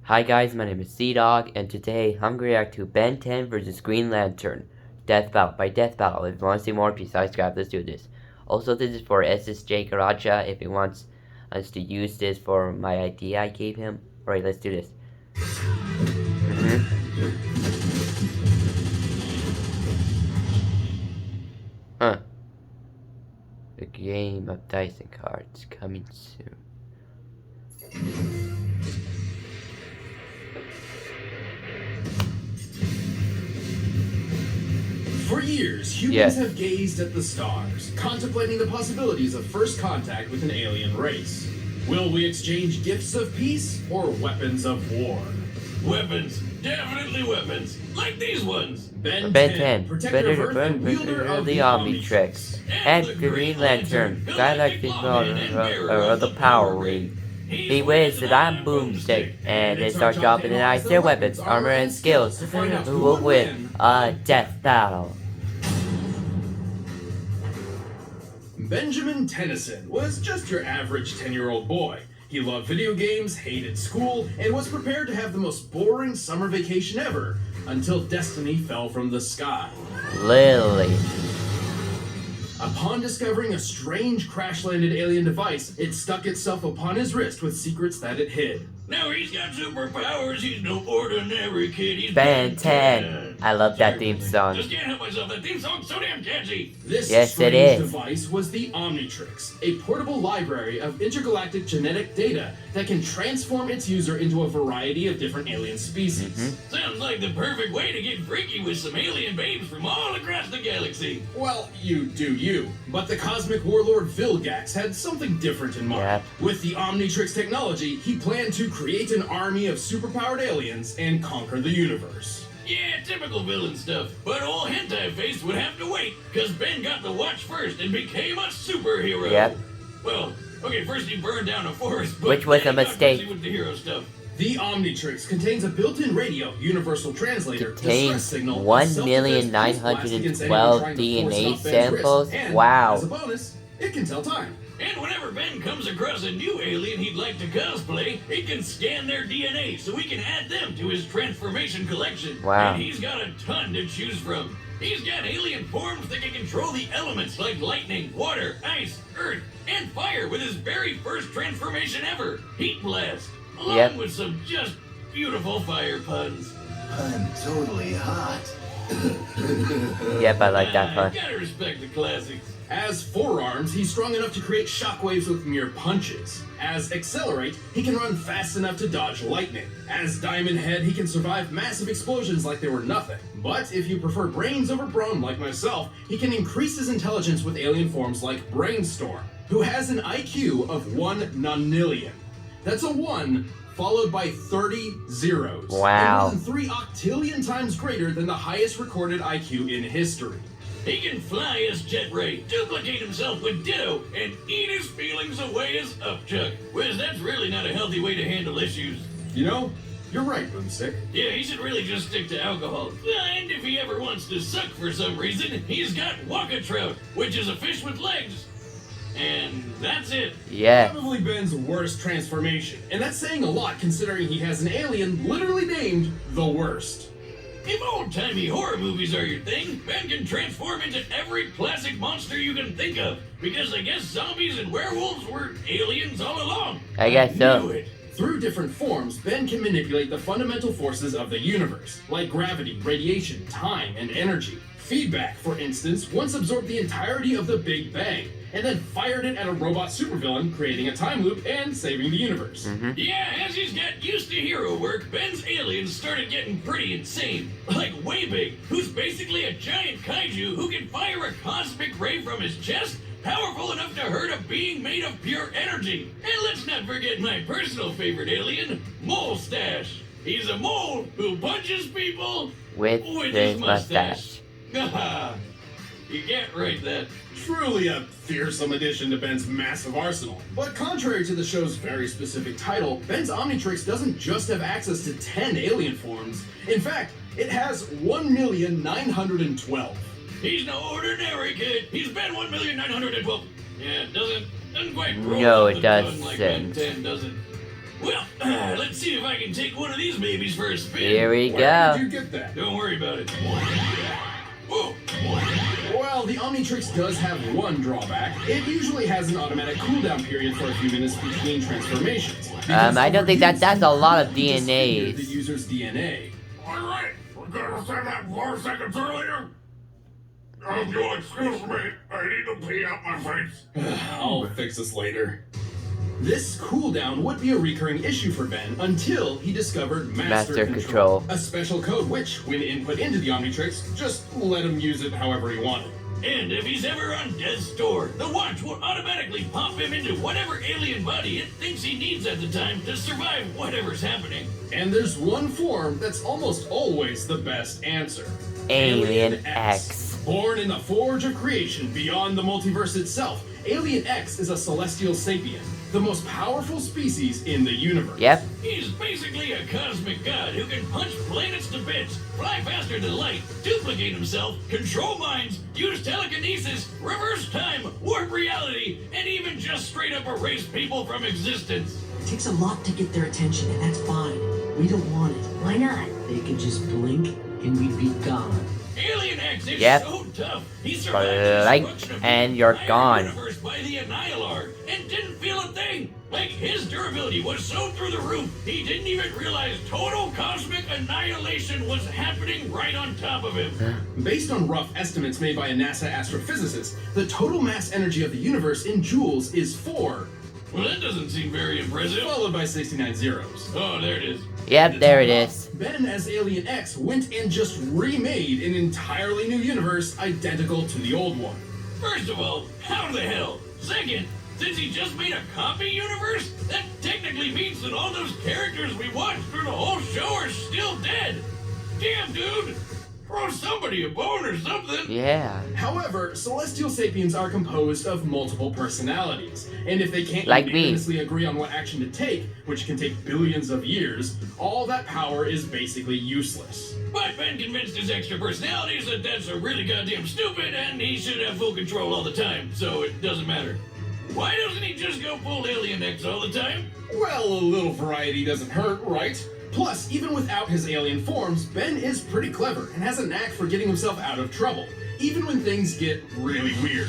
Hi guys, my name is cdog, and today I'm going to react to Ben 10 vs Green Lantern Death Battle by Death Battle. If you want to see more, please subscribe. Let's do this. Also, this is for SSJ Garaja if he wants us to use this for my idea I gave him. Alright, let's do this. The game of Dyson cards coming soon. For years, humans have gazed at the stars, contemplating the possibilities of first contact with an alien race. Will we exchange gifts of peace or weapons of war? Weapons. Definitely weapons. Like these ones. Ben 10, protector of Earth and wielder of the Omnitrix. And the Green Lantern, galactic of the Power Ring. He waves the diamond boomstick, and they start dropping in ice their weapons, armor, and skills. Who will win a death battle? Benjamin Tennyson was just your average 10-year-old boy. He loved video games, hated school, and was prepared to have the most boring summer vacation ever until destiny fell from the sky. Lily. Upon discovering a strange crash-landed alien device, it stuck itself upon his wrist with secrets that it hid. Now he's got superpowers, he's no ordinary kid, he's Ben 10. I love that theme song. Just can't help myself, that theme song's so damn catchy. This Yes, strange it is. device was the Omnitrix, a portable library of intergalactic genetic data that can transform its user into a variety of different alien species. Sounds like the perfect way to get freaky with some alien babes from all across the galaxy. Well, you do you. But the cosmic warlord Vilgax had something different in mind. Yep. With the Omnitrix technology, he planned to create an army of superpowered aliens and conquer the universe. Yeah, typical villain stuff. But old Hentai Face would have to wait, because Ben got the watch first and became a superhero. Yep. Well, okay, first he burned down a forest, but Which was a then he got mistake. busy with the hero stuff. The Omnitrix contains a built-in radio, universal translator, distress Contains signal, 1,912 DNA samples. and, Wow. as a bonus, it can tell time. And whenever Ben comes across a new alien he'd like to cosplay, he can scan their DNA so he can add them to his transformation collection. Wow. And he's got a ton to choose from. He's got alien forms that can control the elements like lightning, water, ice, earth, and fire with his very first transformation ever, Heat Blast. Along with some just beautiful fire puns. I'm totally hot. Yep, I like that pun. Gotta respect the classics. As forearms, he's strong enough to create shockwaves with mere punches. As accelerate, he can run fast enough to dodge lightning. As diamond head, he can survive massive explosions like they were nothing. But if you prefer brains over brawn like myself, he can increase his intelligence with alien forms like Brainstorm, who has an IQ of 1 nonillion. That's a 1 followed by 30 zeros. Wow. And more than 3 octillion times greater than the highest recorded IQ in history. He can fly as Jet Ray, duplicate himself with Ditto, and eat his feelings away as Upchuck. Whereas that's really not a healthy way to handle issues. You know, you're right, Boomstick. Yeah, he should really just stick to alcohol. And if he ever wants to suck for some reason, he's got Waka Trout, which is a fish with legs. And that's it. Yeah. Probably Ben's worst transformation, and that's saying a lot considering he has an alien literally named the Worst. If old-timey horror movies are your thing, Ben can transform into every classic monster you can think of. Because I guess zombies and werewolves were aliens all along. I guess so. Knew it. Through different forms, Ben can manipulate the fundamental forces of the universe, like gravity, radiation, time, and energy. Feedback, for instance, once absorbed the entirety of the Big Bang, and then fired it at a robot supervillain, creating a time loop and saving the universe. Yeah, as he's got used to hero work, Ben's aliens started getting pretty insane. Like Waybig, who's basically a giant kaiju who can fire a cosmic ray from his chest, powerful enough to hurt a being made of pure energy. And let's not forget my personal favorite alien, Mole Stash. He's a mole who punches people With his mustache. Haha, you can't write that. Truly a fearsome addition to Ben's massive arsenal. But contrary to the show's very specific title, Ben's Omnitrix doesn't just have access to 10 alien forms. In fact, it has 1,912. He's no ordinary kid. He's Ben 1,912. Yeah, it doesn't quite roll No, off it the tongue like Ben doesn't. 10 does it. Well, let's see if I can take one of these babies for a spin. Here we Where go. did you get that? Don't worry about it. Whoa. Well, the Omnitrix does have one drawback. It usually has an automatic cooldown period for a few minutes between transformations. I don't think that's a lot of Disappeared DNAs. the user's DNA. Alright, we're gonna say that 4 seconds earlier. If you'll excuse me, I need to pee out my face. I'll fix this later. This cooldown would be a recurring issue for Ben until he discovered Master Control, a special code which, when input into the Omnitrix, just let him use it however he wanted. And if he's ever on death's door, the watch will automatically pop him into whatever alien body it thinks he needs at the time to survive whatever's happening. And there's one form that's almost always the best answer. Alien X. Born in the forge of creation beyond the multiverse itself, Alien X is a celestial sapient, the most powerful species in the universe. Yep. He's basically a cosmic god who can punch planets to bits, fly faster than light, duplicate himself, control minds, use telekinesis, reverse time, warp reality, and even just straight up erase people from existence. It takes a lot to get their attention, and that's fine. We don't want it. Why not? They could just blink, and we'd be gone. Alien X is Yep. so tough. He survived the Blink, destruction of and the you're entire gone. universe by the Annihilar and didn't feel a thing. Like, his durability was so through the roof, he didn't even realize total cosmic annihilation was happening right on top of him. Based on rough estimates made by a NASA astrophysicist, the total mass energy of the universe in joules is 4, Well, that doesn't seem very impressive. followed by 69 zeros. Oh, there it is. Yep, there it is. Ben as Alien X went and just remade an entirely new universe identical to the old one. First of all, how the hell? Second, since he just made a copy universe, that technically means that all those characters we watched through the whole show are still dead. Damn, dude. Throw somebody a bone or something. Yeah. However, celestial sapiens are composed of multiple personalities, and if they can't Like me. unanimously agree on what action to take, which can take billions of years, all that power is basically useless. But Ben convinced his extra personalities that that's a really goddamn stupid and he should have full control all the time, so it doesn't matter. Why doesn't he just go full Alien X all the time? Well, a little variety doesn't hurt, right? Plus, even without his alien forms, Ben is pretty clever and has a knack for getting himself out of trouble, even when things get really weird.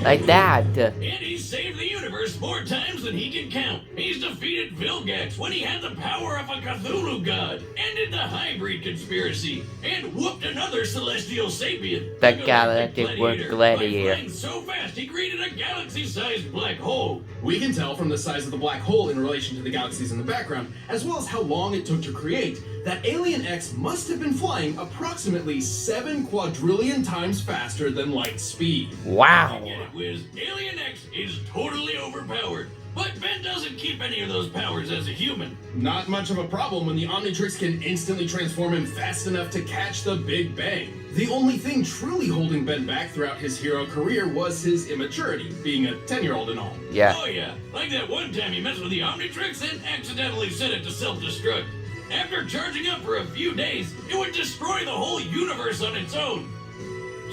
Like that. And he's saved the universe more times than he can count. He's defeated Vilgax when he had the power of a Cthulhu god, ended the hybrid conspiracy, and whooped another celestial sapient. The like a Galactic Gladiator, Gladiator. by flying so fast he created a galaxy-sized black hole. We can tell from the size of the black hole in relation to the galaxies in the background, as well as how long it took to create, that Alien X must have been flying approximately 7 quadrillion times faster than light speed. Wow. Get it, Wiz. Alien X is totally overpowered, but Ben doesn't keep any of those powers as a human. Not much of a problem when the Omnitrix can instantly transform him fast enough to catch the Big Bang. The only thing truly holding Ben back throughout his hero career was his immaturity, being a 10-year-old and all. Yeah. Oh yeah, like that one time he messed with the Omnitrix and accidentally set it to self-destruct. After charging up for a few days, it would destroy the whole universe on its own.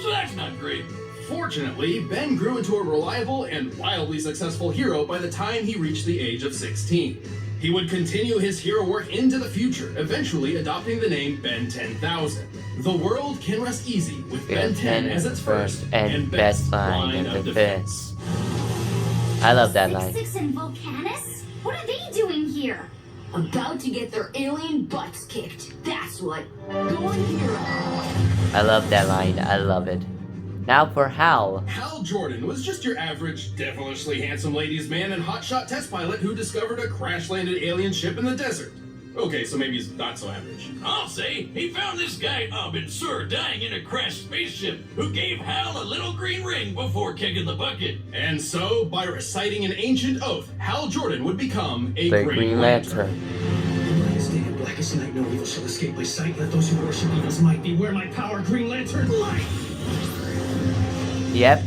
So that's not great. Fortunately, Ben grew into a reliable and wildly successful hero by the time he reached the age of 16. He would continue his hero work into the future, eventually adopting the name Ben 10,000. The world can rest easy with Ben 10 as its first and best line of defense. I love that line. Six and Volcanus? What are they doing here? About to get their alien butts kicked. That's what. Going hero. I love that line. I love it. Now for Hal. Hal Jordan was just your average, devilishly handsome ladies man and hotshot test pilot who discovered a crash-landed alien ship in the desert. Okay, so maybe he's not so average. I'll say he found this guy Abin Sur dying in a crashed spaceship who gave Hal a little green ring before kicking the bucket. And so, by reciting an ancient oath, Hal Jordan would become a The Green Green Lantern. Lantern. Brightest day and blackest night, no evil shall escape my sight. Let those who worship evil's might beware my power, Green Lantern light. Yep.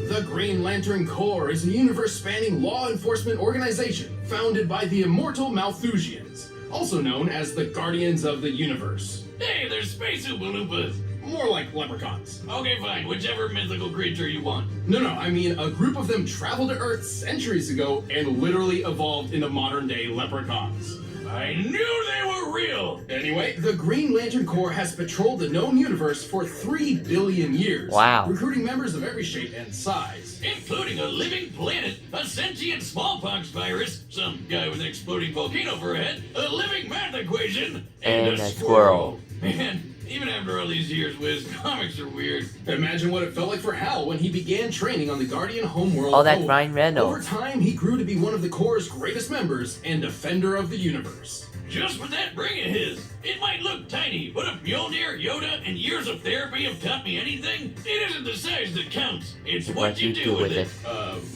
The Green Lantern Corps is a universe-spanning law enforcement organization founded by the immortal Malthusians, also known as the Guardians of the Universe. Hey, there's Space Oompa Loompas. more like leprechauns. Okay, fine. Whichever mythical creature you want. No, I mean, a group of them traveled to Earth centuries ago and literally evolved into modern-day leprechauns. I knew they were real! Anyway, the Green Lantern Corps has patrolled the known universe for 3 billion years. Wow. Recruiting members of every shape and size. Including a living planet, a sentient smallpox virus, some guy with an exploding volcano for a head, a living math equation, and a squirrel. Man, even after all these years, Wiz, comics are weird. Imagine what it felt like for Hal when he began training on the Guardian homeworld. Oh, that's Code. Ryan Reynolds. Over time, he grew to be one of the Corps' greatest members and defender of the universe. Just with that ring of his, it might look tiny, but if Mjolnir, Yoda, and years of therapy have taught me anything, it isn't the size that counts. It's what you do with it.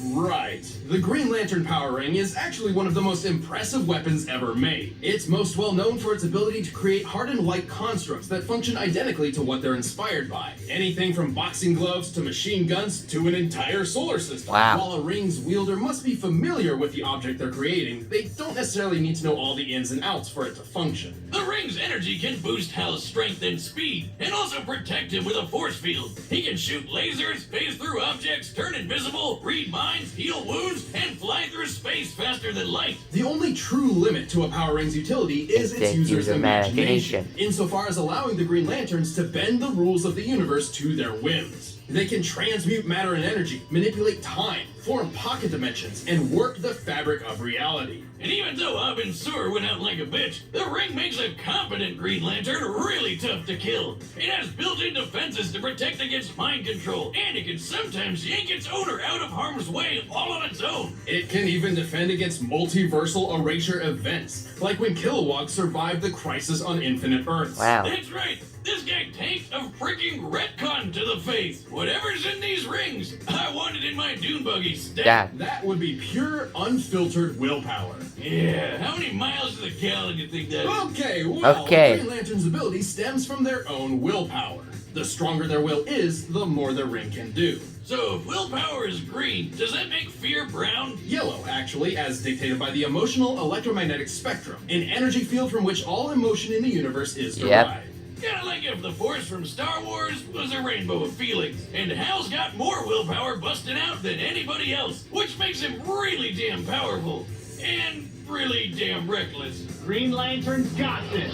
Right. The Green Lantern Power Ring is actually one of the most impressive weapons ever made. It's most well known for its ability to create hardened light constructs that function identically to what they're inspired by. Anything from boxing gloves to machine guns to an entire solar system. Wow. While a ring's wielder must be familiar with the object they're creating, they don't necessarily need to know all the ins and outs for it to function. The ring's energy can boost Hal's strength and speed, and also protect him with a force field. He can shoot lasers, phase through objects, turn invisible, read minds, heal wounds, and fly through space faster than light. The only true limit to a Power Ring's utility is its user's imagination, insofar as allowing the Green Lanterns to bend the rules of the universe to their whims. They can transmute matter and energy, manipulate time, form pocket dimensions, and work the fabric of reality. And even though Abin Sur went out like a bitch, the ring makes a competent Green Lantern really tough to kill. It has built-in defenses to protect against mind control, and it can sometimes yank its owner out of harm's way all on its own. It can even defend against multiversal erasure events, like when Kilowog survived the Crisis on Infinite Earths. Wow. That's right. This guy tanked a freaking retcon to the face. Whatever's in these rings, I want it in my dune buggy stat. That would be pure, unfiltered willpower. Yeah, how many miles to the gallon do you think that is? Okay, well, Okay. the Green Lantern's ability stems from their own willpower. The stronger their will is, the more their ring can do. So if willpower is green, does that make fear brown? Yellow, actually, as dictated by the emotional electromagnetic spectrum, an energy field from which all emotion in the universe is derived. Kinda like if the Force from Star Wars was a rainbow of feelings, and Hal's got more willpower busting out than anybody else, which makes him really damn powerful, and really damn reckless. Green Lantern's got this.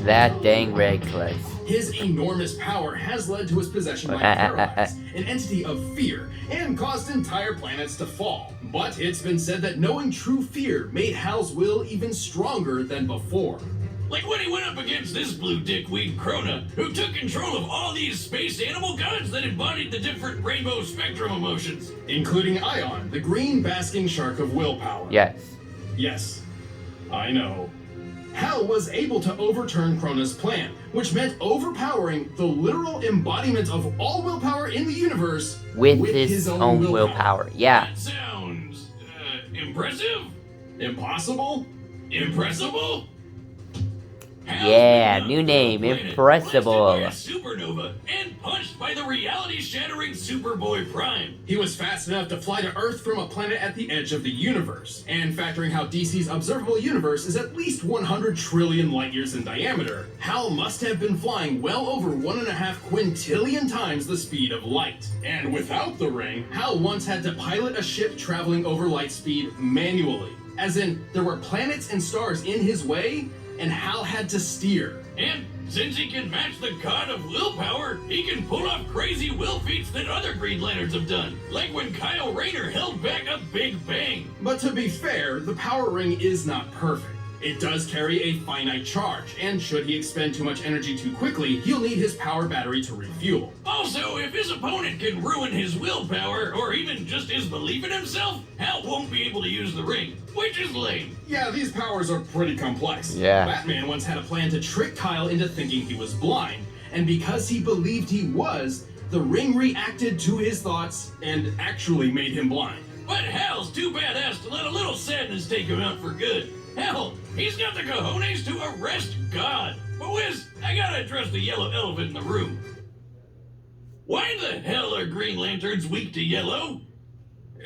That dang reckless. His enormous power has led to his possession by Parallax, an entity of fear, and caused entire planets to fall. But it's been said that knowing true fear made Hal's will even stronger than before. Like when he went up against this blue dickweed Krona, who took control of all these space animal gods that embodied the different rainbow spectrum emotions. Including Ion, the green basking shark of willpower. Yes. Yes, I know. Hal was able to overturn Krona's plan, which meant overpowering the literal embodiment of all willpower in the universe With his own willpower. Yeah. That sounds, impressive? Impossible? Impressible? Hal's Yeah, been new knocked off name, the planet, Impressible. blasted by a supernova, and punched by the reality-shattering Superboy Prime. He was fast enough to fly to Earth from a planet at the edge of the universe, and factoring how DC's observable universe is at least 100 trillion light years in diameter, Hal must have been flying well over 1.5 quintillion times the speed of light. And without the ring, Hal once had to pilot a ship traveling over light speed manually. As in, there were planets and stars in his way, and Hal had to steer. And since he can match the god of willpower, he can pull off crazy will feats that other Green Lanterns have done, like when Kyle Rayner held back a Big Bang. But to be fair, the power ring is not perfect. It does carry a finite charge, and should he expend too much energy too quickly, he'll need his power battery to refuel. Also, if his opponent can ruin his willpower, or even just his belief in himself, Hal won't be able to use the ring, which is lame. Yeah, these powers are pretty complex. Yeah. Batman once had a plan to trick Kyle into thinking he was blind, and because he believed he was, the ring reacted to his thoughts and actually made him blind. But Hal's too badass to let a little sadness take him out for good. Hell, he's got the cojones to arrest God. But Wiz, I gotta address the yellow elephant in the room. Why the hell are Green Lanterns weak to yellow?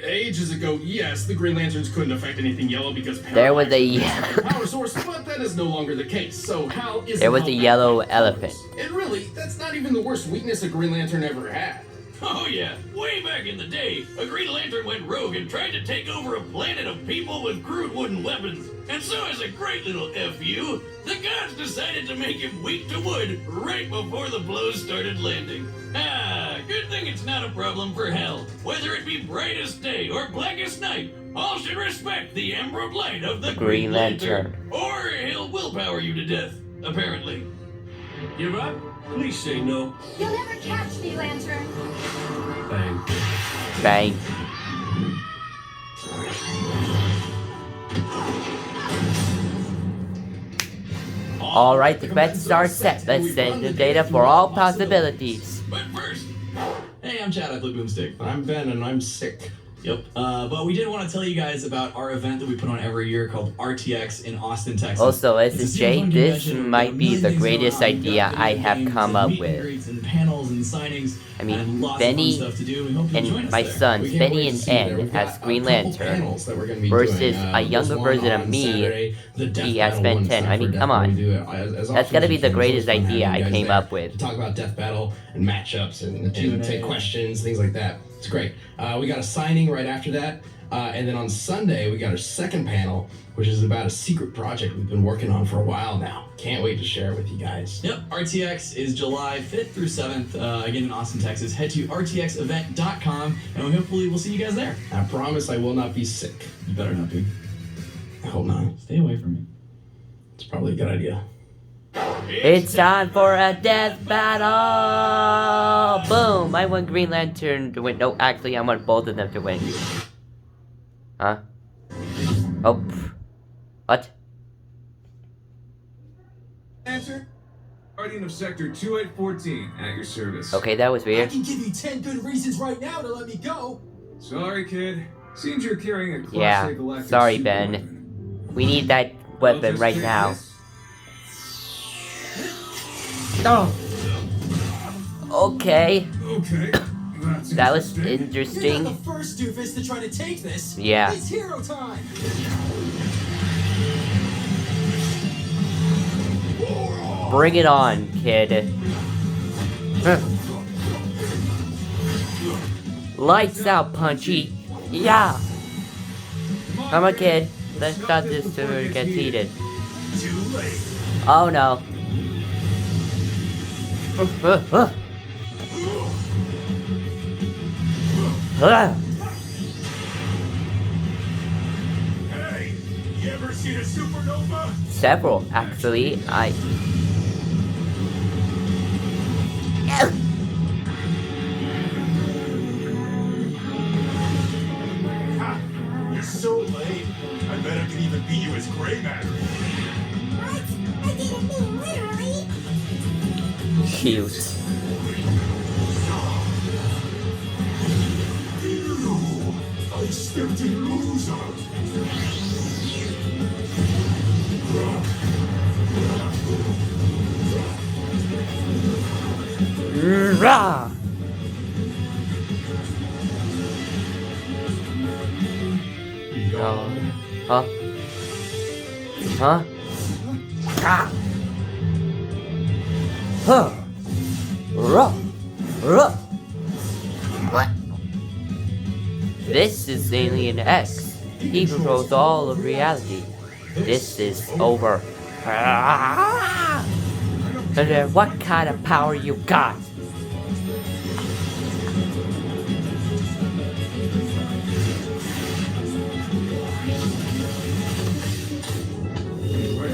Ages ago, yes, the Green Lanterns couldn't affect anything yellow because There was a power source, but that is no longer the case. So Hal isn't. there was a held back yellow by elephant. colors. And really, that's not even the worst weakness a Green Lantern ever had. Oh yeah, way back in the day, a Green Lantern went rogue and tried to take over a planet of people with crude wooden weapons. And so as a great little FU, the gods decided to make him weak to wood right before the blows started landing. Ah, good thing it's not a problem for Hal. Whether it be brightest day or blackest night, all should respect the emerald light of the Green Lantern. Or he'll willpower you to death, apparently. Give up? Please say no. You'll never catch me, Lantern. Bang. Bang. Alright, the bets are set. Let's send the data for all possibilities. But first, Hey, I'm Chad, I play Boomstick. I'm Ben, and I'm sick. Yep. But we did want to tell you guys about our event that we put on every year called RTX in Austin, Texas. Also, It's a SSJ, super this convention. might be We've got the millions greatest going on. We've got idea I video have games come and up meet and with. greets and panels and signings. I mean, and lots Benny of fun stuff to do. We hope you'll join and us my there. sons, We can't Benny wait to and see you there. N, We've got as a Green couple Lantern panels that we're gonna be versus doing. a There's younger one version of on me. Saturday, the Death He has Battle been one 10. time I for mean, Death come Battle. on. We do it as That's often gotta as be we the can. greatest It's always fun idea having I you guys came there up with. to talk about Death Battle and matchups and Q&A. take questions, things like that. It's great. We got a signing right after that. And then on Sunday, we got our second panel, which is about a secret project we've been working on for a while now. Can't wait to share it with you guys. Yep, RTX is July 5th through 7th, again in Austin, Texas. Head to rtxevent.com, and we hopefully we'll see you guys there. I promise I will not be sick. You better not be. I hope not. Stay away from me. It's probably a good idea. It's time for a death battle! Boom! I want Green Lantern to win. No, actually, I want both of them to win. Huh? Oh. What? Answer? Guardian of Sector 2814 at your service. Okay, that was I weird. can give you 10 good reasons right now to let me go. Sorry, kid. Seems you're carrying a classic Yeah, galactic sorry, super Ben. weapon. We need that Well, weapon just right can't now. miss. Oh. Okay. Okay. That's That was interesting. You're not interesting. the first doofus to try to take this. Yeah. It's hero time. Bring it on, kid. Huh. Lights out, Punchy. Yeah. I'm a kid. Let's not this to get heated. Oh no. Hey, you ever seen a supernova? Several, actually. Ha! You're so lame. I bet I can even beat you as gray matter. What? I didn't mean literally. Cute. You, expected loser. Rah! No. Huh? Huh? Ah! Huh! Ruh! Ruh! What? This is Alien X. He controls all of reality. This is over. Ah! And then what kind of power you got?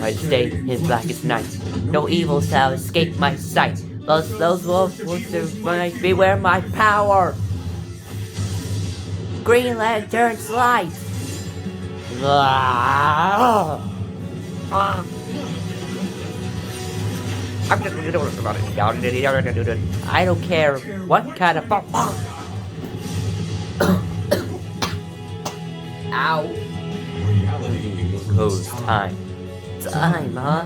I stay in blackest night. No evil shall escape my sight. Those wolves will survive. Beware my power. Green Lantern's light. Ah! Ah! I don't care what kind of. Ow. Close time. Time, huh?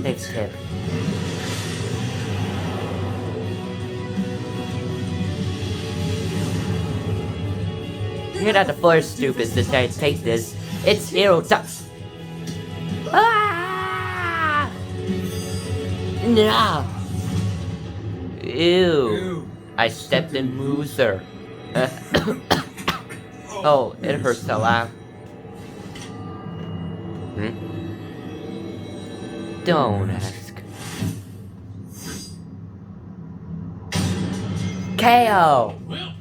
Thanks, Tip. you're not the first stupid to try to take this. It's hero time. Ah! No. Ew. I stepped in loser. Oh, it hurts a lot. Don't ask. KO! Well,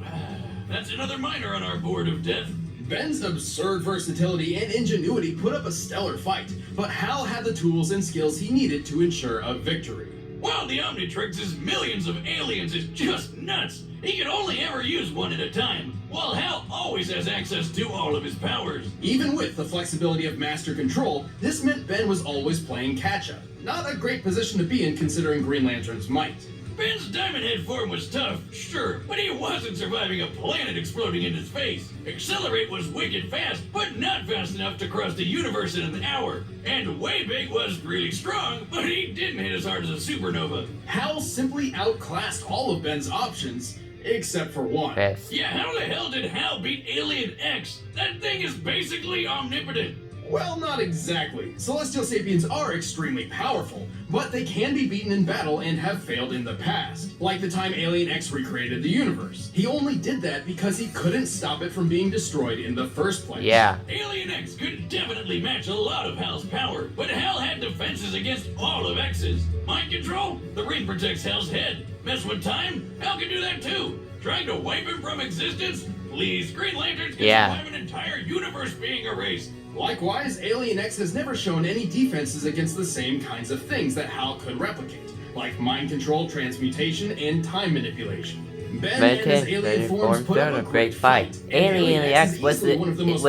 that's another miner on our board of death. Ben's absurd versatility and ingenuity put up a stellar fight, but Hal had the tools and skills he needed to ensure a victory. While the Omnitrix's millions of aliens is just nuts, he can only ever use one at a time, while Hal always has access to all of his powers. Even with the flexibility of master control, this meant Ben was always playing catch-up. Not a great position to be in considering Green Lantern's might. Ben's Diamond Head form was tough, sure, but he wasn't surviving a planet exploding in his face. Accelerate was wicked fast, but not fast enough to cross the universe in an hour. And Way Big was really strong, but he didn't hit as hard as a supernova. Hal simply outclassed all of Ben's options, except for one. Yes. Yeah, how the hell did Hal beat Alien X? That thing is basically omnipotent. Well, not exactly. Celestial Sapiens are extremely powerful, but they can be beaten in battle and have failed in the past. Like the time Alien X recreated the universe. He only did that because he couldn't stop it from being destroyed in the first place. Yeah. Alien X could definitely match a lot of Hal's power, but Hal had defenses against all of X's. Mind control? The ring protects Hal's head. Mess with time? Hal can do that too. Trying to wipe him from existence? Please, Green Lanterns can survive an entire universe being erased. Likewise, Alien X has never shown any defenses against the same kinds of things that Hal could replicate, like mind control, transmutation, and time manipulation. Ben and his alien forms put up a great fight. Alien X was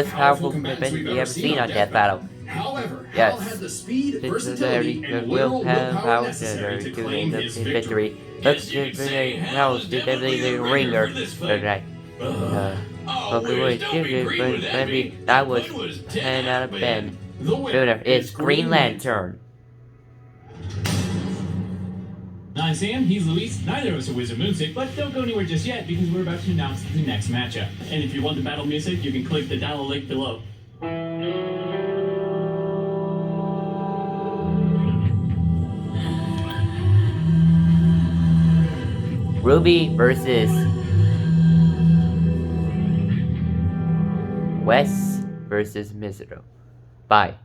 powerful weapon we ever seen on that battle. However, Hal had the speed, versatility, and literal willpower necessary to claim his victory. Let's just Hal did the ringer. Right. That was 10 out of 10. Winner is Green Lantern. I'm Sam, he's Luis. Neither of us are Wizard Moonsick, but don't go anywhere just yet because we're about to announce the next matchup. And if you want the battle music, you can click the dial link below. Ruby versus Wes versus Mizero. Bye.